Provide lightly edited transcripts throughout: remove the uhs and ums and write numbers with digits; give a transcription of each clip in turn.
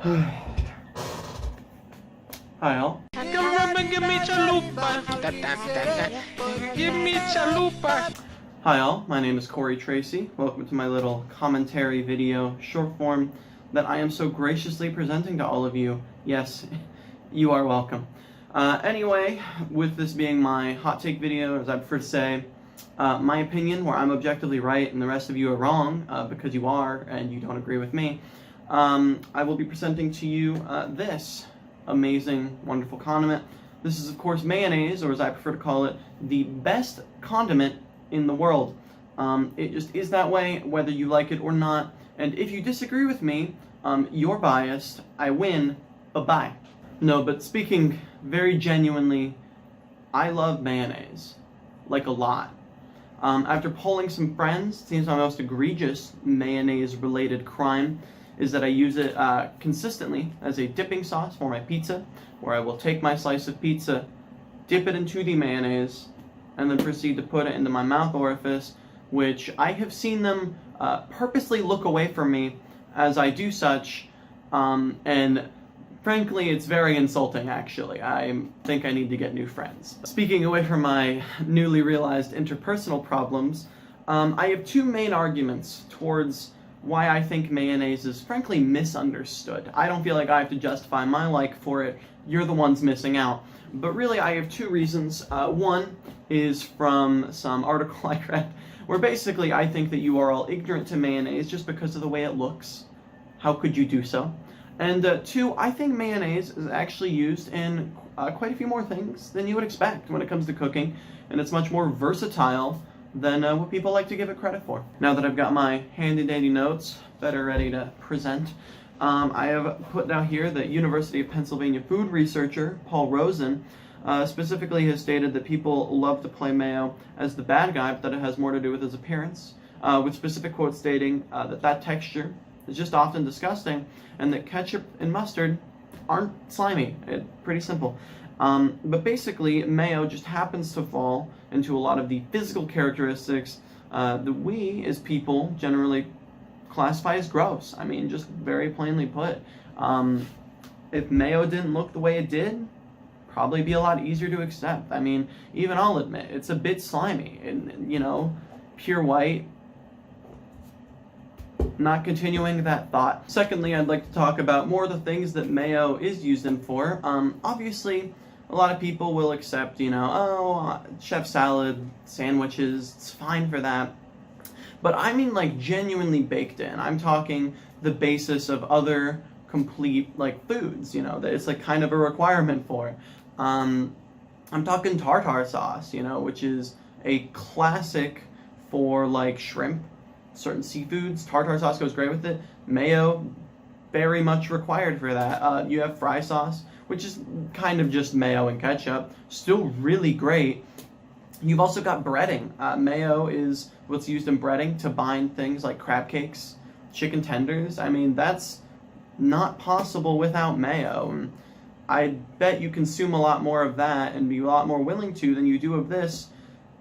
Hi all. Give me chalupa. Give me chalupa. Hi all, my name is Corey Tracy. Welcome to my little commentary video short form that I am so graciously presenting to all of you. Yes, you are welcome. Anyway, with this being my hot take video, as I prefer to say, my opinion, where I'm objectively right and the rest of you are wrong, because you are and you don't agree with me, I will be presenting to you this amazing, wonderful condiment. This is, of course, mayonnaise, or as I prefer to call it, the best condiment in the world. It just is that way, whether you like it or not. And if you disagree with me, you're biased. I win. Bye-bye. No, but speaking very genuinely, I love mayonnaise. Like, a lot. After polling some friends, it seems my most egregious mayonnaise-related crime is that I use it consistently as a dipping sauce for my pizza, where I will take my slice of pizza, dip it into the mayonnaise, and then proceed to put it into my mouth orifice, which I have seen them purposely look away from me as I do such, and frankly, it's very insulting, actually. I think I need to get new friends. Speaking away from my newly realized interpersonal problems, I have two main arguments towards why I think mayonnaise is frankly misunderstood. I don't feel like I have to justify my like for it. You're the ones missing out. But really, I have two reasons. One is from some article I read, where basically I think that you are all ignorant to mayonnaise just because of the way it looks. How could you do so? And two, I think mayonnaise is actually used in quite a few more things than you would expect when it comes to cooking, and it's much more versatile than what people like to give it credit for. Now that I've got my handy-dandy notes better ready to present, I have put down here that University of Pennsylvania food researcher Paul Rosen specifically has stated that people love to play mayo as the bad guy, but that it has more to do with his appearance, with specific quotes stating that texture is just often disgusting, and that ketchup and mustard aren't slimy. It's pretty simple. But basically, mayo just happens to fall into a lot of the physical characteristics that we, as people, generally classify as gross. I mean, just very plainly put. If mayo didn't look the way it did, probably be a lot easier to accept. I mean, even I'll admit, it's a bit slimy. And, you know, pure white. Not continuing that thought. Secondly, I'd like to talk about more of the things that mayo is used in for. Obviously, a lot of people will accept, you know, chef salad, sandwiches, it's fine for that. But I mean, like, genuinely baked in. I'm talking the basis of other complete, like, foods, you know, that it's, like, kind of a requirement for. I'm talking tartar sauce, you know, which is a classic for, like, shrimp, certain seafoods. Tartar sauce goes great with it. Mayo, very much required for that. You have fry sauce, which is kind of just mayo and ketchup. Still really great. You've also got breading. Mayo is what's used in breading to bind things like crab cakes, chicken tenders. I mean, that's not possible without mayo. And I bet you consume a lot more of that and be a lot more willing to than you do of this.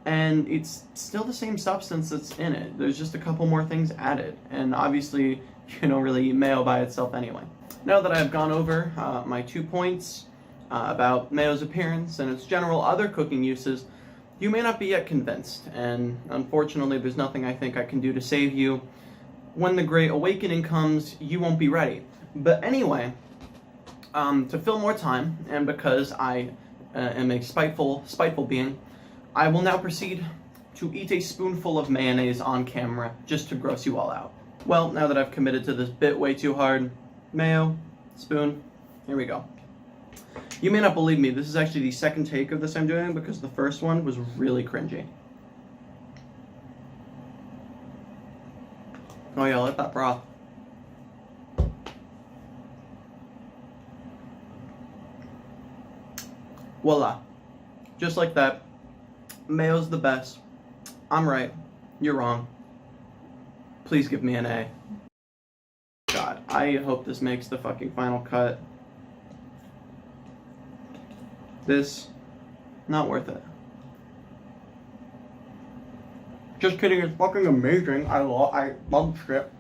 And it's still the same substance that's in it. There's just a couple more things added. And obviously, you don't really eat mayo by itself anyway. Now that I've gone over my 2 points about mayo's appearance and its general other cooking uses, you may not be yet convinced, and unfortunately there's nothing I think I can do to save you. When the Great Awakening comes, you won't be ready. But anyway, to fill more time, and because I am a spiteful being, I will now proceed to eat a spoonful of mayonnaise on camera, just to gross you all out. Well, now that I've committed to this bit way too hard, mayo, spoon, here we go. You may not believe me, this is actually the second take of this I'm doing because the first one was really cringy. Oh yeah, let that broth. Voila. Just like that. Mayo's the best. I'm right. You're wrong. Please give me an A. God, I hope this makes the fucking final cut. This, not worth it. Just kidding, it's fucking amazing. I love it.